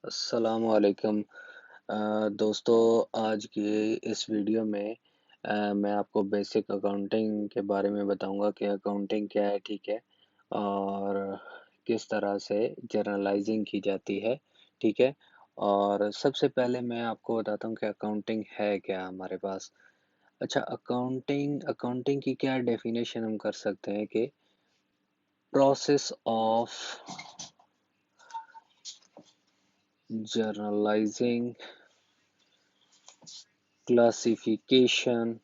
अस्सलाम वालेकुम। दोस्तों, आज की इस वीडियो में मैं आपको बेसिक अकाउंटिंग के बारे में बताऊंगा कि अकाउंटिंग क्या है, ठीक है, और किस तरह से जर्नलाइजिंग की जाती है, ठीक है। और सबसे पहले मैं आपको बताता हूँ कि अकाउंटिंग है क्या हमारे पास। अच्छा, अकाउंटिंग अकाउंटिंग की क्या डेफिनेशन हम कर सकते हैं कि process of journalising, classification,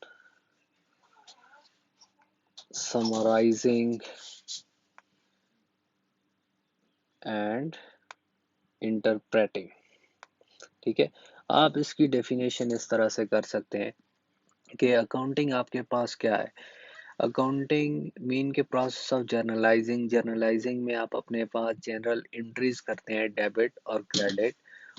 summarising and interpreting, ठीक है। आप इसकी डेफिनेशन इस तरह से कर सकते हैं कि अकाउंटिंग आपके पास क्या है। अकाउंटिंग मीन के प्रोसेस ऑफ जर्नलाइजिंग, जर्नलाइजिंग में आप अपने पास जनरल एंट्रीज करते हैं, डेबिट और क्रेडिट।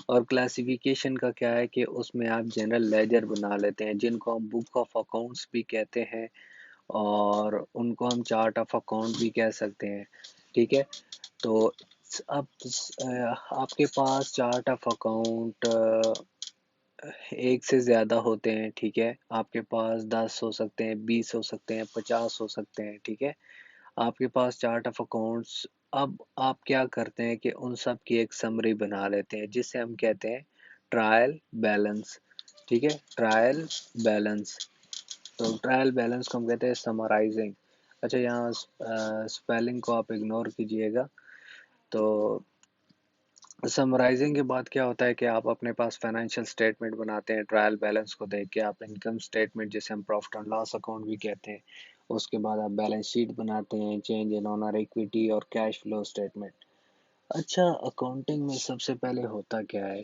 और क्लासिफिकेशन का क्या है कि उसमें आप जनरल लेजर बना लेते हैं, जिनको हम बुक ऑफ अकाउंट्स भी कहते हैं और उनको हम चार्ट ऑफ अकाउंट भी कह सकते हैं, ठीक है। तो अब आपके पास चार्ट ऑफ अकाउंट एक से ज़्यादा होते हैं, ठीक है। आपके पास 10 हो सकते हैं, 20 हो सकते हैं, 50 हो सकते हैं, ठीक है। आपके पास चार्ट ऑफ अकाउंट्स। अब आप क्या करते हैं कि उन सब की एक समरी बना लेते हैं, जिसे हम कहते हैं ट्रायल बैलेंस, ठीक है, ट्रायल बैलेंस। तो ट्रायल बैलेंस को हम कहते हैं समराइजिंग। अच्छा, यहाँ स्पेलिंग को आप इग्नोर कीजिएगा। तो समराइजिंग के बाद क्या होता है कि आप अपने पास फाइनेंशियल स्टेटमेंट बनाते हैं, ट्रायल बैलेंस को देख के आप इनकम स्टेटमेंट, जिसे हम प्रॉफिट एंड लॉस अकाउंट भी कहते हैं, उसके बाद आप बैलेंस शीट बनाते हैं, चेंज इन ओनर इक्विटी और कैश फ्लो स्टेटमेंट। अच्छा, अकाउंटिंग में सबसे पहले होता क्या है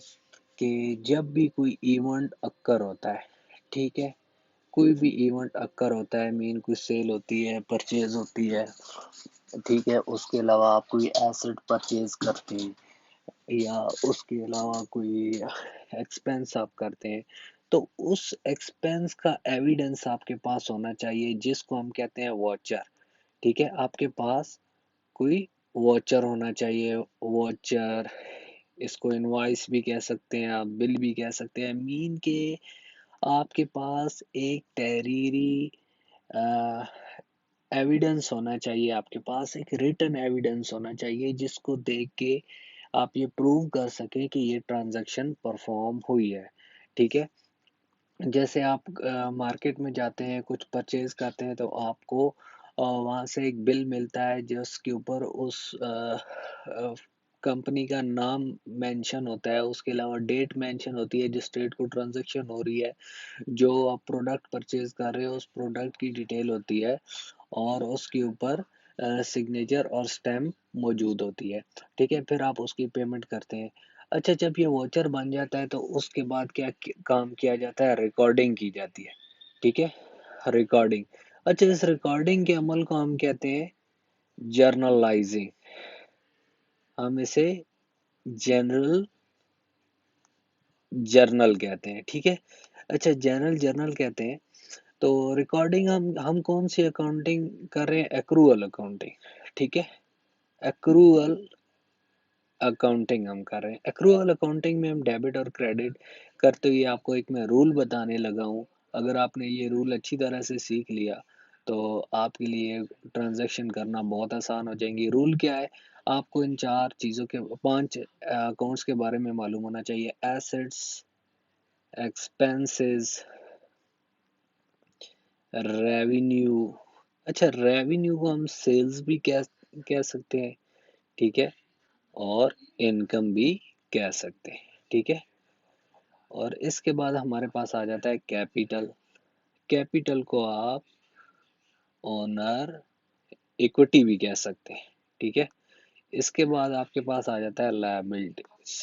कि जब भी कोई इवेंट अक्कर होता है, ठीक है, कोई भी इवेंट अक्कर होता है, मीन कोई सेल होती है, परचेज होती है, ठीक है, उसके अलावा आप कोई एसेट परचेज करते हैं या उसके अलावा कोई एक्सपेंस आप करते हैं, तो उस एक्सपेंस का एविडेंस आपके पास होना चाहिए, जिसको हम कहते हैं वॉचर, ठीक है। आपके पास कोई वॉचर होना चाहिए। वॉचर, इसको इनवॉइस भी कह सकते हैं, आप बिल भी कह सकते हैं, मीन के आपके पास एक टेरीरी एविडेंस होना चाहिए, आपके पास एक रिटन एविडेंस होना चाहिए, जिसको देख के आप ये प्रूव कर सकें कि ये ट्रांजैक्शन परफॉर्म हुई है, ठीक है। जैसे आप मार्केट में जाते हैं, कुछ परचेज करते हैं, तो आपको वहाँ से एक बिल मिलता है, जिसके ऊपर उस कंपनी का नाम मेंशन होता है, उसके अलावा डेट मेंशन होती है, जिस डेट को ट्रांजैक्शन हो रही है, जो आप प्रोडक्ट परचेज कर रहे हो उस प्रोडक्ट की डिटेल होती है, और उसके ऊपर सिग्नेचर और स्टैम्प मौजूद होती है, ठीक है। फिर आप उसकी पेमेंट करते हैं। अच्छा, जब ये वॉचर बन जाता है तो उसके बाद क्या काम किया जाता है, रिकॉर्डिंग की जाती है, ठीक है, रिकॉर्डिंग। अच्छा, इस रिकॉर्डिंग के अमल को हम कहते हैं जर्नलाइजिंग। हम इसे जनरल जर्नल कहते हैं, ठीक है। अच्छा, जनरल जर्नल कहते हैं। तो रिकॉर्डिंग हम कौन सी अकाउंटिंग कर रहे हैं, एक्रूअल अकाउंटिंग, ठीक है। एक्रूअल अकाउंटिंग हम कर रहे हैं। एक्रूअल अकाउंटिंग में हम डेबिट और क्रेडिट करते हुए आपको एक मैं रूल बताने लगा हूँ। अगर आपने ये रूल अच्छी तरह से सीख लिया तो आपके लिए ट्रांजैक्शन करना बहुत आसान हो जाएंगी। रूल क्या है, आपको इन चार चीज़ों के, पांच अकाउंट्स के बारे में मालूम होना चाहिए। Assets, expenses, revenue. अच्छा, रेवेन्यू को हम सेल्स भी कह सकते हैं, ठीक है, और इनकम भी कह सकते हैं, ठीक है। और इसके बाद हमारे पास आ जाता है कैपिटल। कैपिटल को आप ओनर इक्विटी भी कह सकते हैं, ठीक है। इसके बाद आपके पास आ जाता है लायबिलिटीज,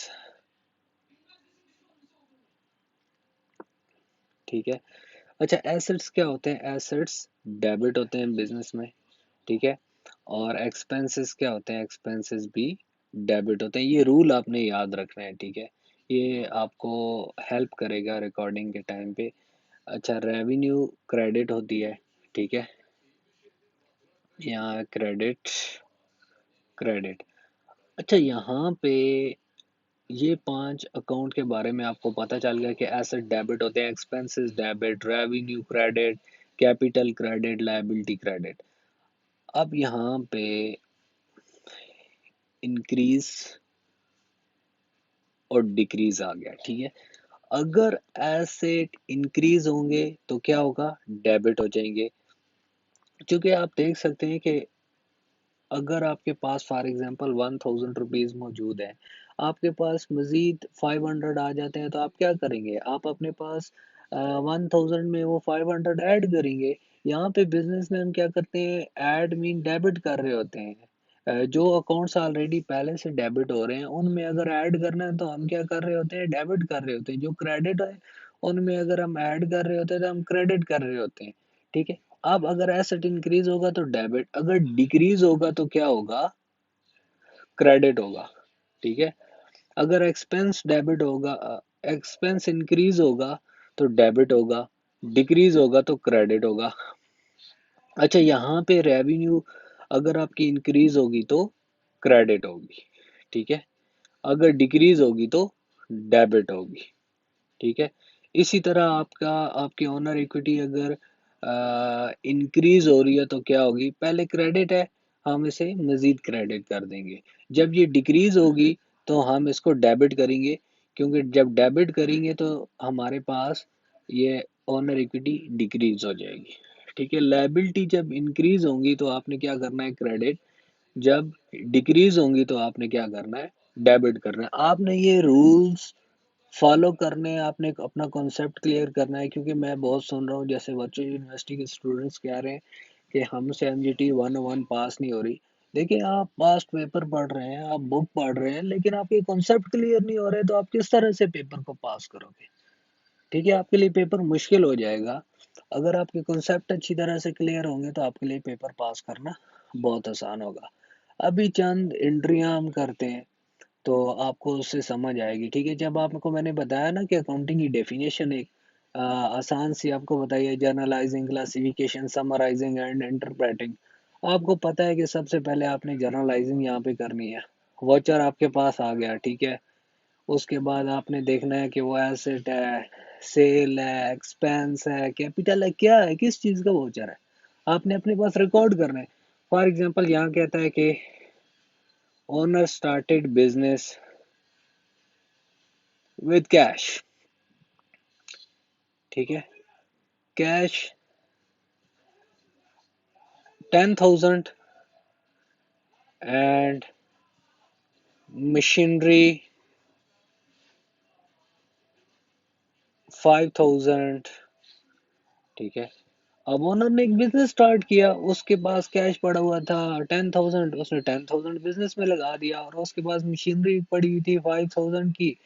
ठीक है। अच्छा, एसेट्स क्या होते हैं, एसेट्स डेबिट होते हैं बिजनेस में, ठीक है। और एक्सपेंसेस क्या होते हैं, एक्सपेंसेस भी डेबिट होते हैं। ये रूल आपने याद रखना है, ठीक है, ये आपको हेल्प करेगा रिकॉर्डिंग के टाइम पे। अच्छा, रेवेन्यू क्रेडिट होती है, ठीक है, यहाँ क्रेडिट, क्रेडिट। अच्छा, यहाँ पे ये 5 अकाउंट के बारे में आपको पता चल गया कि एसेट डेबिट होते हैं, expenses debit, revenue credit, capital credit, liability credit. अब यहाँ पे इंक्रीज और डिक्रीज आ गया, ठीक है। अगर एसेट इंक्रीज होंगे तो क्या होगा, डेबिट हो जाएंगे। क्योंकि आप देख सकते हैं कि अगर आपके पास फॉर एग्जांपल 1000 रुपीज मौजूद है, आपके पास मजीद 500 आ जाते हैं, तो आप क्या करेंगे, आप अपने पास 1000 में वो 500 ऐड करेंगे। यहाँ पे बिजनेसमैन क्या करते हैं, ऐड मीन डेबिट कर रहे होते हैं। जो अकाउंट्स ऑलरेडी पहले से डेबिट हो रहे हैं उनमें अगर ऐड करना है तो हम क्या कर रहे होते हैं, डेबिट कर रहे होते हैं। जो क्रेडिट है उनमें अगर हम ऐड कर रहे होते हैं तो हम क्रेडिट कर रहे होते हैं, ठीक है। अब अगर एसेट इंक्रीज होगा तो डेबिट, अगर डिक्रीज होगा तो क्या होगा, क्रेडिट होगा, ठीक है। अगर एक्सपेंस डेबिट होगा, एक्सपेंस इंक्रीज होगा तो डेबिट होगा, डिक्रीज होगा तो क्रेडिट होगा। अच्छा, यहाँ पे रेवेन्यू अगर आपकी इंक्रीज होगी तो क्रेडिट होगी, ठीक है। अगर डिक्रीज होगी तो डेबिट होगी, ठीक है। इसी तरह आपका आपकी ओनर इक्विटी अगर इंक्रीज हो रही है तो क्या होगी, पहले क्रेडिट है, हम इसे मजीद क्रेडिट कर देंगे। जब ये डिक्रीज होगी तो हम इसको डेबिट करेंगे, क्योंकि जब डेबिट करेंगे तो हमारे पास ये ओनर इक्विटी डिक्रीज हो जाएगी, ठीक है। लायबिलिटी जब इंक्रीज होंगी तो आपने क्या करना है, क्रेडिट। जब डिक्रीज होंगी तो आपने क्या करना है, डेबिट करना है। आपने ये रूल्स फॉलो करने हैं, आपने अपना कॉन्सेप्ट क्लियर करना है। क्योंकि मैं बहुत सुन रहा हूँ जैसे वर्चुअल यूनिवर्सिटी के स्टूडेंट्स कह रहे हैं कि हमसे एमजीटी 101 पास नहीं हो रही। देखिए, आप पास्ट पेपर पढ़ रहे हैं, आप बुक पढ़ रहे हैं, लेकिन आपके कॉन्सेप्ट क्लियर नहीं हो रहे तो आप किस तरह से पेपर को पास करोगे, ठीक है। आपके लिए पेपर मुश्किल हो जाएगा। अगर आपके कॉन्सेप्ट अच्छी तरह से क्लियर होंगे तो आपके लिए पेपर पास करना बहुत आसान होगा। अभी चंद एंट्रियां हम करते हैं तो आपको उससे समझ आएगी, ठीक है। जब आपको मैंने बताया ना कि अकाउंटिंग की डेफिनेशन एक आसान सी आपको बताइए, journalising, classification, summarising and interpreting. आपको पता है कि सबसे पहले आपने जर्नलाइजिंग यहाँ पे करनी है। वॉचर आपके पास आ गया, ठीक है। उसके बाद आपने देखना है कि वो एसेट है, सेल है, एक्सपेंस है, कैपिटल है, क्या है, किस चीज़ का वॉचर है, आपने अपने पास रिकॉर्ड करना है। फॉर एग्जाम्पल यहाँ कहता है कि owner started business with cash, ठीक है। कैश 10,000 एंड मशीनरी 5,000, ठीक है। अब ओनर ने एक बिजनेस स्टार्ट किया, उसके पास कैश पड़ा हुआ था 10,000, उसने 10,000 बिजनेस में लगा दिया, और उसके पास मशीनरी पड़ी हुई थी 5,000 की,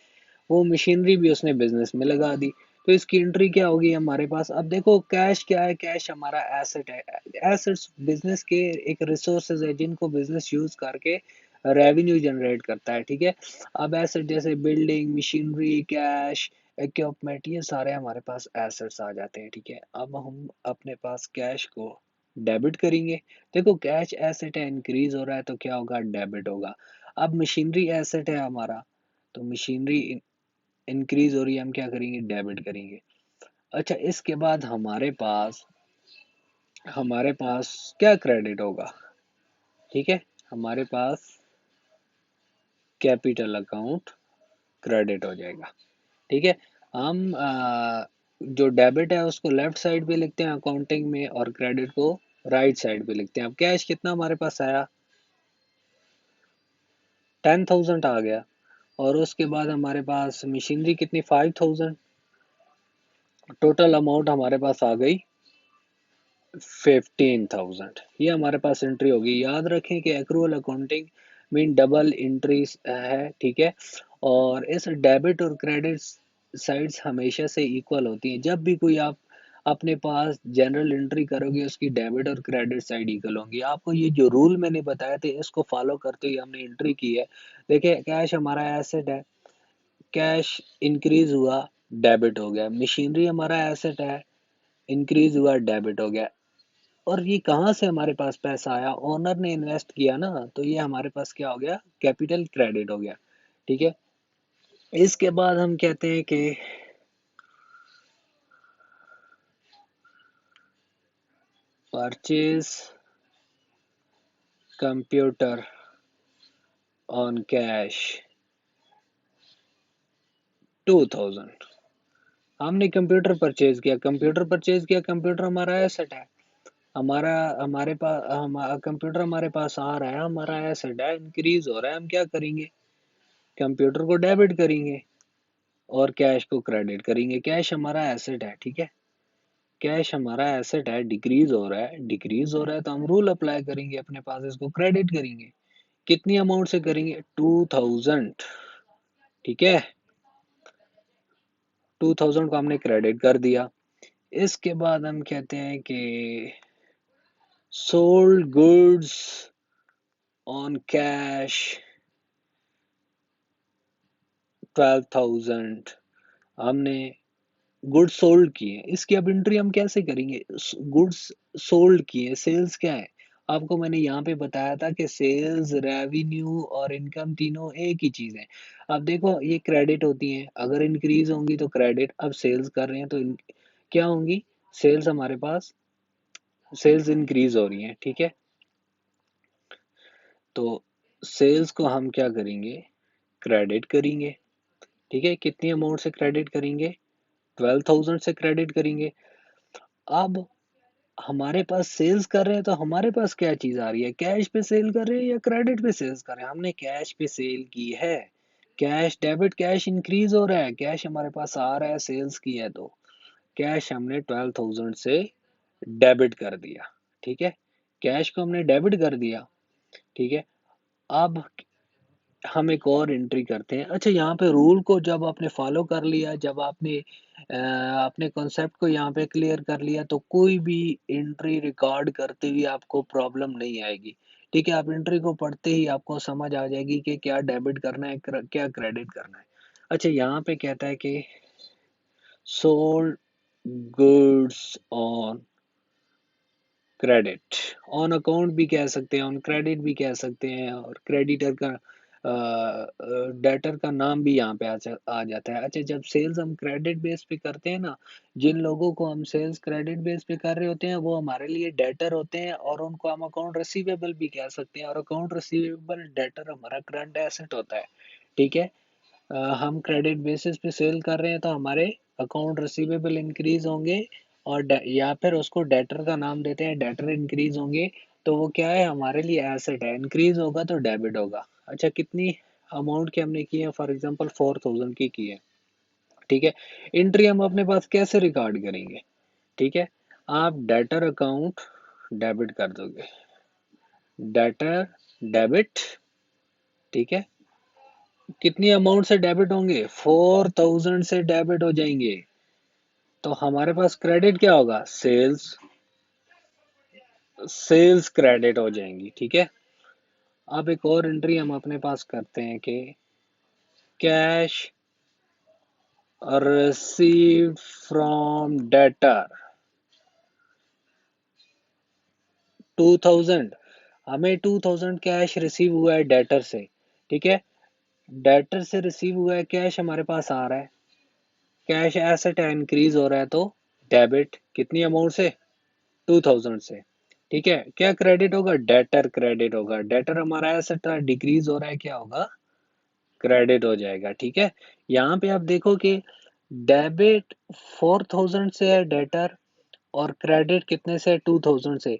वो मशीनरी भी उसने बिजनेस में लगा दी। तो इसकी एंट्री क्या होगी हमारे पास, अब देखो कैश क्या है, कैश हमारा एसेट है। एसेट्स बिजनेस के एक रिसोर्सेज है जिनको बिजनेस यूज करके रेवेन्यू जनरेट करता है, ठीक है। अब एसेट जैसे बिल्डिंग, मशीनरी, कैश, इक्विपमेंट, ये सारे हमारे पास एसेट्स आ जाते हैं, ठीक है। अब हम अपने पास कैश को डेबिट करेंगे। देखो, कैश एसेट है, इंक्रीज हो रहा है तो क्या होगा, डेबिट होगा। अब मशीनरी एसेट है हमारा, तो मशीनरी इंक्रीज हो रही है, हम क्या करेंगे, डेबिट करेंगे। अच्छा, इसके बाद हमारे पास क्या क्रेडिट होगा, ठीक है। हमारे पास कैपिटल अकाउंट क्रेडिट हो जाएगा, ठीक है। हम जो डेबिट है उसको लेफ्ट साइड पे लिखते हैं अकाउंटिंग में, और क्रेडिट को राइट साइड पे लिखते हैं। अब कैश कितना हमारे पास आया, 10,000 आ गया, और उसके बाद हमारे पास मशीनरी कितनी, 5,000। टोटल अमाउंट हमारे पास आ गई 15,000। ये हमारे पास एंट्री होगी। याद रखें कि accrual accounting mean double entries है, ठीक है। और इस डेबिट और क्रेडिट साइड्स हमेशा से इक्वल होती हैं। जब भी कोई आप अपने पास जनरल एंट्री करोगे उसकी डेबिट और क्रेडिट साइड इक्वल होंगी। आपको ये जो रूल मैंने बताए थे इसको फॉलो करते हुए हमने एंट्री की है। देखिए, कैश हमारा एसेट है, कैश इंक्रीज हुआ, डेबिट हो गया। मशीनरी हमारा एसेट है, इंक्रीज हुआ, डेबिट हो गया। और ये कहाँ से हमारे पास पैसा आया, ओनर ने इन्वेस्ट किया ना, तो ये हमारे पास क्या हो गया, कैपिटल क्रेडिट हो गया, ठीक है। इसके बाद हम कहते हैं कि परचेज कंप्यूटर ऑन कैश 2000। हमने कंप्यूटर परचेज किया, कंप्यूटर हमारा एसेट है। हमारा हमारे पास कंप्यूटर हमारे पास आ रहा है, हमारा एसेट है, इंक्रीज हो रहा है। हम क्या करेंगे, कंप्यूटर को डेबिट करेंगे और कैश को क्रेडिट करेंगे। कैश हमारा एसेट है, ठीक है, कैश हमारा एसेट है, डिक्रीज हो रहा है तो हम रूल अप्लाई करेंगे अपने पास, इसको क्रेडिट करेंगे। कितनी अमाउंट से करेंगे, 2000, ठीक है, 2000 को हमने क्रेडिट कर दिया। इसके बाद हम कहते हैं कि सोल्ड गुड्स ऑन कैश 12,000। हमने गुड्स सोल्ड किए, इसकी अब एंट्री हम कैसे करेंगे, गुड्स सोल्ड किए, सेल्स क्या है, आपको मैंने यहाँ पे बताया था कि सेल्स, रेवेन्यू और इनकम तीनों एक ही चीज है। अब देखो ये क्रेडिट होती है, अगर इंक्रीज होंगी तो क्रेडिट, अब सेल्स कर रहे हैं तो क्या होंगी, सेल्स हमारे पास, सेल्स इंक्रीज हो रही है, ठीक है। तो सेल्स को हम क्या करेंगे, क्रेडिट करेंगे, ठीक है। कितनी अमाउंट से क्रेडिट करेंगे, 12,000 से क्रेडिट करेंगे। अब हमारे पास सेल्स कर रहे हैं तो हमारे पास क्या चीज आ रही है, कैश पे सेल कर रहे हैं या क्रेडिट पे सेल्स कर रहे हैं, हमने कैश पे सेल की है। कैश डेबिट, कैश इंक्रीज हो रहा है, कैश हमारे पास आ रहा है, सेल्स की है तो कैश हमने 12,000 से डेबिट कर दिया, ठीक है, कैश को हमने डेबिट कर दिया, ठीक है। अब हम एक और एंट्री करते हैं। अच्छा, यहाँ पे रूल को जब आपने फॉलो कर लिया, जब आपने अपने कॉन्सेप्ट को यहाँ पे क्लियर कर लिया, तो कोई भी एंट्री रिकॉर्ड करते हुए आपको प्रॉब्लम नहीं आएगी, ठीक है। आप एंट्री को पढ़ते ही आपको समझ आ जाएगी कि क्या डेबिट करना है, क्या क्रेडिट करना है। अच्छा, यहाँ पे कहता है कि sold goods on credit, on account भी कह सकते हैं, ऑन क्रेडिट भी कह सकते हैं, और क्रेडिटर का डेटर का नाम भी यहाँ पे आ जाता है। अच्छा, जब सेल्स हम क्रेडिट बेस पे करते हैं ना, जिन लोगों को हम सेल्स क्रेडिट बेस पे कर रहे होते हैं वो हमारे लिए डेटर होते हैं, और उनको हम अकाउंट रिसीवेबल भी कह सकते हैं, और अकाउंट रिसीवेबल डेटर हमारा करंट एसेट होता है, ठीक है। हम क्रेडिट बेसिस पे सेल कर रहे हैं तो हमारे अकाउंट रिसीवेबल इंक्रीज होंगे, और या फिर उसको डेटर का नाम देते हैं, डेटर इंक्रीज होंगे, तो वो क्या है, हमारे लिए एसेट है, इंक्रीज होगा तो डेबिट होगा। अच्छा, कितनी अमाउंट की हमने की है, फॉर एग्जांपल 4,000 की है, ठीक है। एंट्री हम अपने पास कैसे रिकॉर्ड करेंगे, ठीक है, आप डेटर अकाउंट डेबिट कर दोगे, डेटर डेबिट, ठीक है। कितनी अमाउंट से डेबिट होंगे, 4,000 से डेबिट हो जाएंगे, तो हमारे पास क्रेडिट क्या होगा, सेल्स, सेल्स क्रेडिट हो जाएंगी, ठीक है। अब एक और एंट्री हम अपने पास करते हैं कि कैश रिसीव्ड फ्रॉम डेटर 2000। हमें 2000 कैश रिसीव हुआ है डेटर से, ठीक है, डेटर से रिसीव हुआ है कैश, हमारे पास आ रहा है, कैश एसेट है, इंक्रीज हो रहा है तो डेबिट, कितनी अमाउंट से, 2000 से, ठीक है। क्या क्रेडिट होगा, डेटर क्रेडिट होगा, डेटर हमारा एसेट डिक्रीज हो रहा है, क्या होगा, क्रेडिट हो जाएगा, ठीक है। यहाँ पे आप देखो कि डेबिट 4,000 से है डेटर, और क्रेडिट कितने से, 2000 से।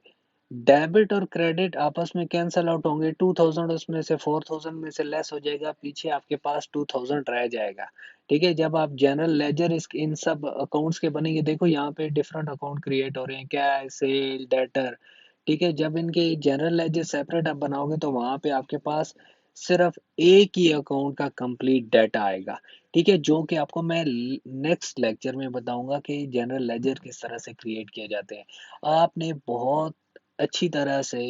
डेबिट और क्रेडिट आपस में कैंसल आउट होंगे, 2000 उसमें से 4000 में से लेस हो जाएगा, पीछे आपके पास 2000 रह जाएगा, ठीक है। जब आप जनरल लेजर इस इन सब अकाउंट्स के बनेंगे, देखो यहाँ पे डिफरेंट अकाउंट क्रिएट हो रहे हैं, कैश, सेल, डेटर, ठीक है। जब इनके जनरल लेजर सेपरेट आप बनाओगे तो वहां पे आपके पास सिर्फ एक ही अकाउंट का कंप्लीट डाटा आएगा, ठीक है, जो कि आपको मैं नेक्स्ट लेक्चर में बताऊंगा कि जनरल लेजर किस तरह से क्रिएट किए जाते हैं। आपने बहुत अच्छी तरह से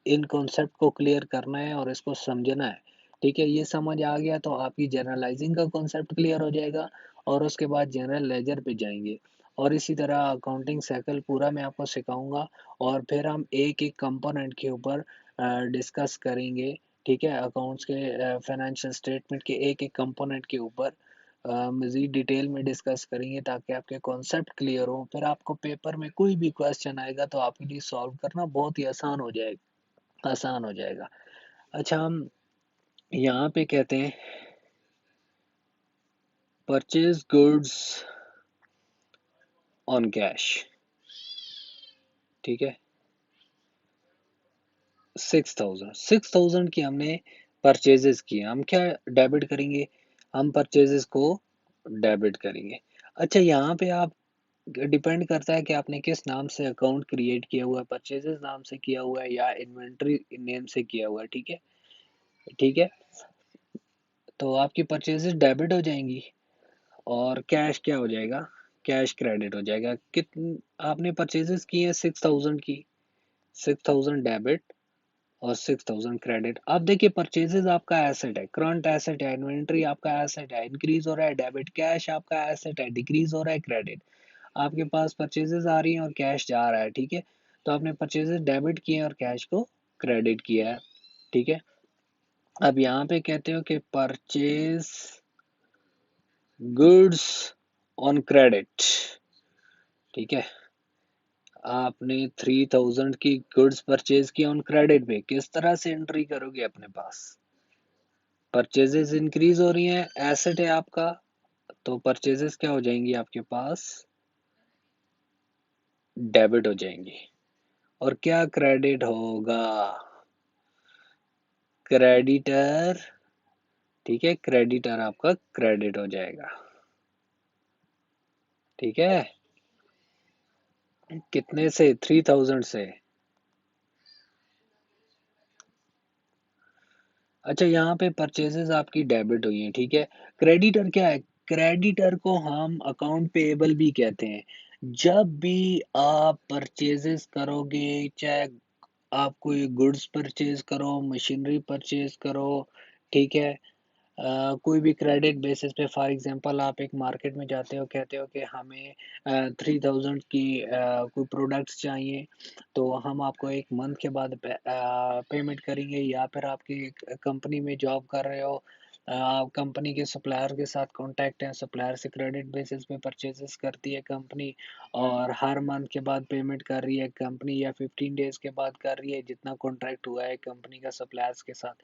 इन कॉन्सेप्ट को क्लियर करना है और इसको समझना है, ठीक है। ये समझ आ गया तो आपकी जनरलाइजिंग का कॉन्सेप्ट क्लियर हो जाएगा, और उसके बाद जनरल लेजर पे जाएंगे, और इसी तरह अकाउंटिंग साइकिल पूरा मैं आपको सिखाऊंगा, और फिर हम एक एक कंपोनेंट के ऊपर डिस्कस करेंगे, ठीक है, अकाउंट्स के फाइनेंशियल स्टेटमेंट के एक एक कंपोनेंट के ऊपर मज़ीद डिटेल में डिस्कस करेंगे ताकि आपके कॉन्सेप्ट क्लियर हो। फिर आपको पेपर में कोई भी क्वेश्चन आएगा तो आपके लिए सॉल्व करना बहुत ही आसान हो जाएगा। अच्छा, हम यहाँ पे कहते हैं परचेज गुड्स ऑन कैश। ठीक है, 6,000 की हमने परचेजेस की, हम क्या डेबिट करेंगे, हम परचेजेस को डेबिट करेंगे। अच्छा, यहाँ पे आप डिपेंड करता है कि आपने किस नाम से अकाउंट क्रिएट किया हुआ है, परचेजेस नाम से किया हुआ है या इन्वेंट्री नेम से किया हुआ है। ठीक है, ठीक है, तो आपकी परचेजेस डेबिट हो जाएंगी और कैश क्या हो जाएगा, कैश क्रेडिट हो जाएगा। कितन आपने परचेजेस की है 6,000 की, 6,000 डेबिट और 6,000 क्रेडिट। अब देखिए, परचेजेस आपका एसेट है, करंट एसेट है, इन्वेंट्री आपका एसेट है, इंक्रीज हो रहा है डेबिट, कैश आपका एसेट है, डिक्रीज हो रहा है क्रेडिट। आपके पास परचेजेस आ रही हैं और कैश जा रहा है। ठीक है, तो आपने परचेजेस डेबिट किए हैं और कैश को क्रेडिट किया है। ठीक है, अब यहाँ पे कहते हो कि परचेज गुड्स ऑन क्रेडिट। ठीक है, आपने 3,000 की गुड्स परचेज की ऑन क्रेडिट पे, किस तरह से एंट्री करोगे अपने पास, परचेजेस इंक्रीज हो रही हैं, एसेट है आपका, तो परचेजेस क्या हो जाएंगी आपके पास, डेबिट हो जाएंगी। और क्या क्रेडिट होगा, क्रेडिटर। ठीक है, क्रेडिटर आपका क्रेडिट हो जाएगा। ठीक है, कितने से, 3,000 से। अच्छा, यहाँ पे परचेजेस आपकी डेबिट हुई हैं। ठीक है, क्रेडिटर क्या है, क्रेडिटर को हम अकाउंट पेएबल भी कहते हैं। जब भी आप परचेजेस करोगे, चाहे आप कोई गुड्स परचेज करो, मशीनरी परचेज करो, ठीक है, कोई भी क्रेडिट बेसिस पे, फॉर एग्जांपल आप एक मार्केट में जाते हो, कहते हो कि हमें 3,000 की कोई प्रोडक्ट्स चाहिए, तो हम आपको एक मंथ के बाद पेमेंट करेंगे। या फिर आपकी कंपनी में जॉब कर रहे हो, आप कंपनी के सप्लायर के साथ कांटेक्ट है, सप्लायर से क्रेडिट बेसिस पे परचेजेस करती है कंपनी, और हर मंथ के बाद पेमेंट कर रही है कंपनी, या 15 डेज के बाद कर रही है, जितना कॉन्ट्रैक्ट हुआ है कंपनी का सप्लायर्स के साथ।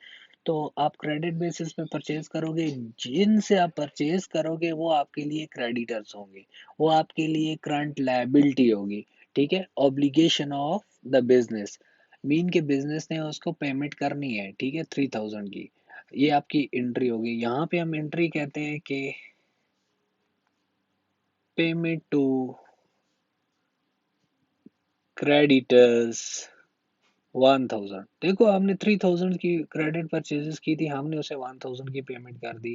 तो आप क्रेडिट बेसिस पे परचेज करोगे, जिनसे आप परचेज करोगे वो आपके लिए क्रेडिटर्स होंगे, वो आपके लिए करंट लायबिलिटी होगी। ठीक है, obligation of the business, mean के बिजनेस ने उसको पेमेंट करनी है। ठीक है, 3,000 की, ये आपकी एंट्री होगी। यहाँ पे हम एंट्री कहते हैं कि पेमेंट टू क्रेडिटर्स 1,000। देखो, हमने 3,000 की क्रेडिट परचेजेस की थी, हमने उसे 1,000 की पेमेंट कर दी।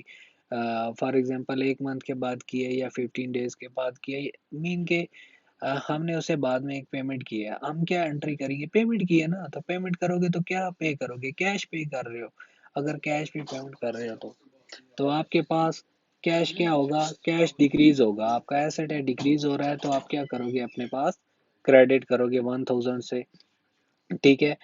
फॉर एग्जांपल एक मंथ के बाद की है या 15 डेज के बाद की है, मीन के हमने उसे बाद में एक पेमेंट की है। हम क्या एंट्री करेंगे, पेमेंट की है ना, तो पेमेंट करोगे तो क्या पे करोगे, कैश पे कर रहे हो। अगर कैश पे पेमेंट कर रहे हो तो आपके पास कैश क्या होगा, कैश डिक्रीज होगा, आपका एसेट है, डिक्रीज हो रहा है, तो आप क्या करोगे, अपने पास क्रेडिट करोगे 1,000 से। ठीक है,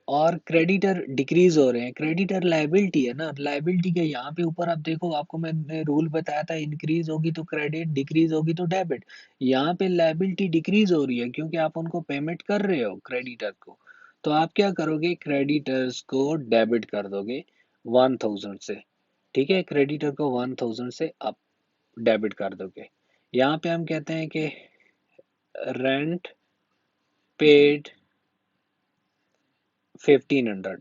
और क्रेडिटर डिक्रीज हो रहे हैं, क्रेडिटर लायबिलिटी है ना, लायबिलिटी के यहाँ पे ऊपर आप देखो, आपको मैंने रूल बताया था, इंक्रीज होगी तो क्रेडिट, डिक्रीज होगी तो डेबिट। यहाँ पे लायबिलिटी डिक्रीज हो रही है क्योंकि आप उनको पेमेंट कर रहे हो क्रेडिटर को, तो आप क्या करोगे, क्रेडिटर्स को डेबिट कर दोगे 1,000 से। ठीक है, क्रेडिटर को 1,000 से आप डेबिट कर दोगे। यहाँ पे हम कहते हैं कि रेंट पेड 1,500।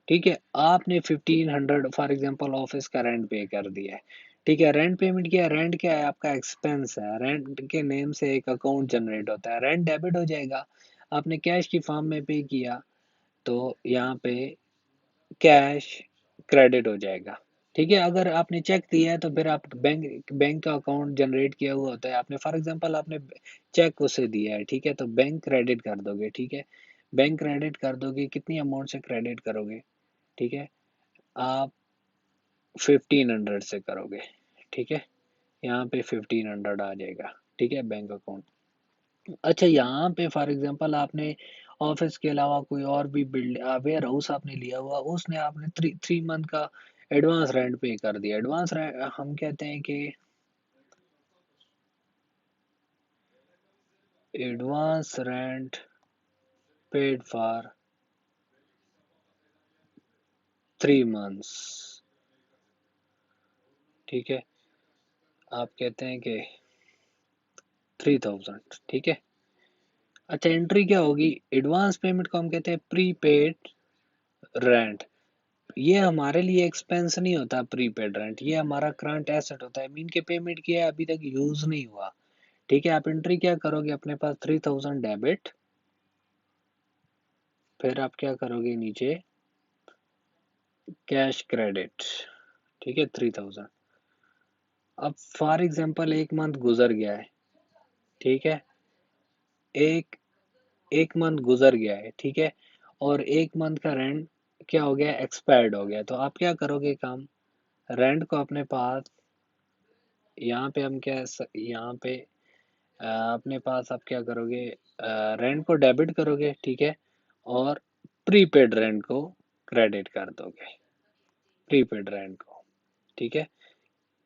ठीक है, आपने 1,500 फॉर एग्जांपल ऑफिस का रेंट पे कर दिया है। ठीक है, रेंट पेमेंट किया, रेंट क्या है, आपका एक्सपेंस है, रेंट के नेम से एक अकाउंट जनरेट होता है, रेंट डेबिट हो जाएगा। आपने कैश की फॉर्म में पे किया, तो यहाँ पे कैश क्रेडिट हो जाएगा। ठीक है, अगर आपने चेक दिया है तो फिर आप बैंक बैंक का अकाउंट जनरेट किया हुआ होता है, आपने फॉर एग्जांपल आपने चेक उसे दिया है। ठीक है, तो बैंक क्रेडिट कर दोगे। ठीक है, बैंक क्रेडिट कर दोगे, कितनी अमाउंट से क्रेडिट करोगे, ठीक है, आप 1,500 से करोगे। ठीक है, यहाँ पे 1,500 आ जाएगा। ठीक है, बैंक अकाउंट। अच्छा, यहाँ पे फॉर एग्जांपल आपने ऑफिस के अलावा कोई और भी वेयर हाउस आपने लिया हुआ, उसने आपने थ्री थ्री मंथ का एडवांस रेंट पे कर दिया। एडवांस रेंट हम कहते हैं कि advance rent paid for 3 months, ठीक है। आप कहते हैं कि 3000, ठीक है। अच्छा, एंट्री क्या होगी? एडवांस पेमेंट को हम कहते हैं प्रीपेड रेंट। ये हमारे लिए एक्सपेंस नहीं होता प्रीपेड रेंट, ये हमारा करंट एसेट होता है। मीन के पेमेंट किया है, अभी तक यूज नहीं हुआ, ठीक है। आप एंट्री क्या करोगे? अपने पास 3000 डेबिट, फिर आप क्या करोगे नीचे कैश क्रेडिट, ठीक है, 3000। अब फॉर एग्जांपल एक मंथ गुजर गया है, ठीक है। एक एक मंथ गुजर गया है, ठीक है। और एक मंथ का रेंट क्या हो गया? एक्सपायर्ड हो गया। तो आप क्या करोगे काम? रेंट को अपने पास, यहाँ पे हम यहाँ पे अपने पास आप क्या करोगे? रेंट को डेबिट करोगे, ठीक है। और प्रीपेड रेंट को क्रेडिट कर दोगे, प्रीपेड रेंट को, ठीक है।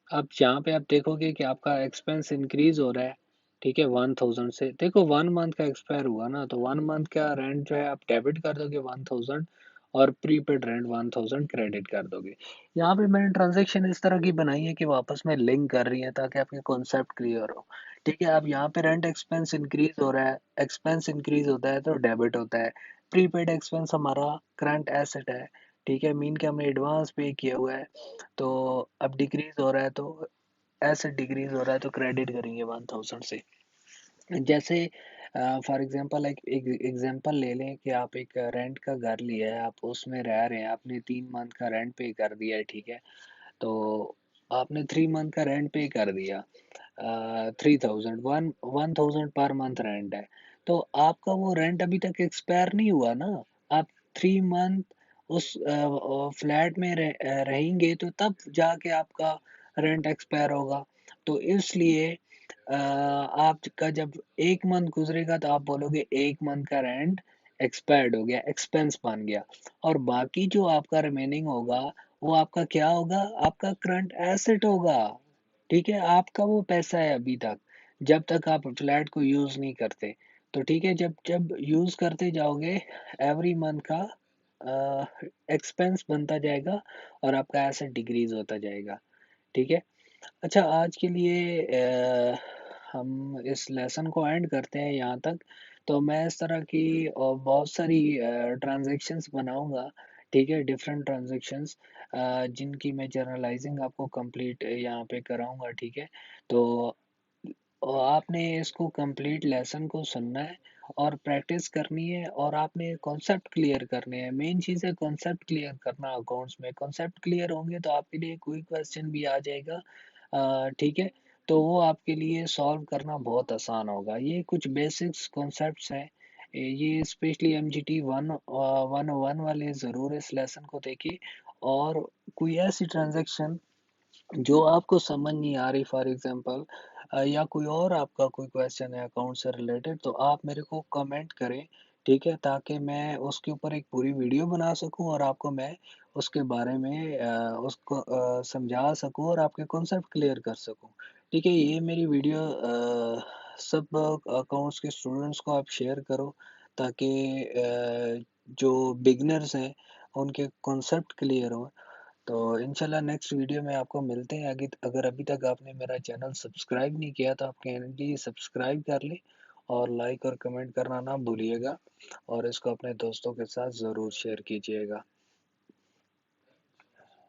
अब यहाँ पे आप देखोगे कि आपका एक्सपेंस इंक्रीज हो रहा है, ठीक है, 1000 से। देखो 1 मंथ का एक्सपायर हुआ ना, तो 1 मंथ का रेंट जो है आप डेबिट कर दोगे 1000, और प्रीपेड रेंट 1000 क्रेडिट कर दोगे। यहाँ पे मैंने ट्रांजेक्शन इस तरह की बनाई है कि वो आपस में लिंक कर रही है, ताकि आपके कॉन्सेप्ट क्लियर हो, ठीक है। अब यहाँ पे रेंट एक्सपेंस इंक्रीज हो रहा है, एक्सपेंस इंक्रीज होता है तो डेबिट होता है। प्रीपेड एक्सपेंस हमारा करंट एसेट है, ठीक है। मीन के हमने एडवांस पे किया हुआ है, तो अब डिक्रीज हो रहा है, तो एसेट डिक्रीज हो रहा है तो क्रेडिट करेंगे 1000 से। जैसे फॉर एग्जांपल एक एग्जांपल ले लें कि आप एक रेंट का घर लिया है, आप उसमें रह रहे हैं, आपने 3 मंथ का रेंट पे कर दिया है, ठीक है। तो आपने 3 मंथ का रेंट पे कर दिया, 1000 पर मंथ रेंट है। तो आपका वो रेंट अभी तक एक्सपायर नहीं हुआ ना। आप 3 मंथ उस फ्लैट में रहेंगे तो तब जाके आपका रेंट एक्सपायर होगा। तो इसलिए आपका जब एक मंथ गुजरेगा तो आप बोलोगे एक मंथ का रेंट एक्सपायर्ड हो गया, एक्सपेंस बन गया। और बाकी जो आपका रिमेनिंग होगा, वो आपका क्या होगा? आपका करंट एसेट होगा, ठीक है। आपका वो पैसा है अभी तक, जब तक आप फ्लैट को यूज नहीं करते। तो ठीक है, जब जब यूज करते जाओगे, एवरी मंथ का एक्सपेंस बनता जाएगा और आपका एसेट डिक्रीज होता जाएगा, ठीक है। अच्छा, आज के लिए हम इस लेसन को एंड करते हैं यहाँ तक। तो मैं इस तरह की और बहुत सारी ट्रांजैक्शंस बनाऊंगा, ठीक है, डिफरेंट ट्रांजैक्शंस, जिनकी मैं जर्नलाइजिंग आपको कंप्लीट यहाँ पे कराऊंगा, ठीक है। तो आपने इसको कंप्लीट लेसन को सुनना है और प्रैक्टिस करनी है, और आपने कॉन्सेप्ट क्लियर करने हैं। मेन चीज़ है कॉन्सेप्ट क्लियर करना। अकाउंट्स में कॉन्सेप्ट क्लियर होंगे तो आपके लिए कोई क्वेश्चन भी आ जाएगा, ठीक है, तो वो आपके लिए सॉल्व करना बहुत आसान होगा। ये कुछ बेसिक्स कॉन्सेप्ट्स हैं, ये स्पेशली MGT 101 वाले ज़रूर इस लेसन को देखिए। और कोई ऐसी ट्रांजैक्शन जो आपको समझ नहीं आ रही, फॉर एग्जांपल, या कोई और आपका कोई क्वेश्चन है अकाउंट से रिलेटेड, तो आप मेरे को कमेंट करें, ठीक है, ताकि मैं उसके ऊपर एक पूरी वीडियो बना सकूं और आपको मैं उसके बारे में उसको समझा सकूं और आपके कॉन्सेप्ट क्लियर कर सकूं, ठीक है। ये मेरी वीडियो सब अकाउंट्स के स्टूडेंट्स को आप शेयर करो, ताकि जो बिगनर्स हैं उनके कॉन्सेप्ट क्लियर हो। तो इंशाल्लाह नेक्स्ट वीडियो में आपको मिलते हैं। आगे अगर अभी तक आपने मेरा चैनल सब्सक्राइब नहीं किया तो आप कैंडली सब्सक्राइब कर लें, और लाइक और कमेंट करना ना भूलिएगा, और इसको अपने दोस्तों के साथ ज़रूर शेयर कीजिएगा।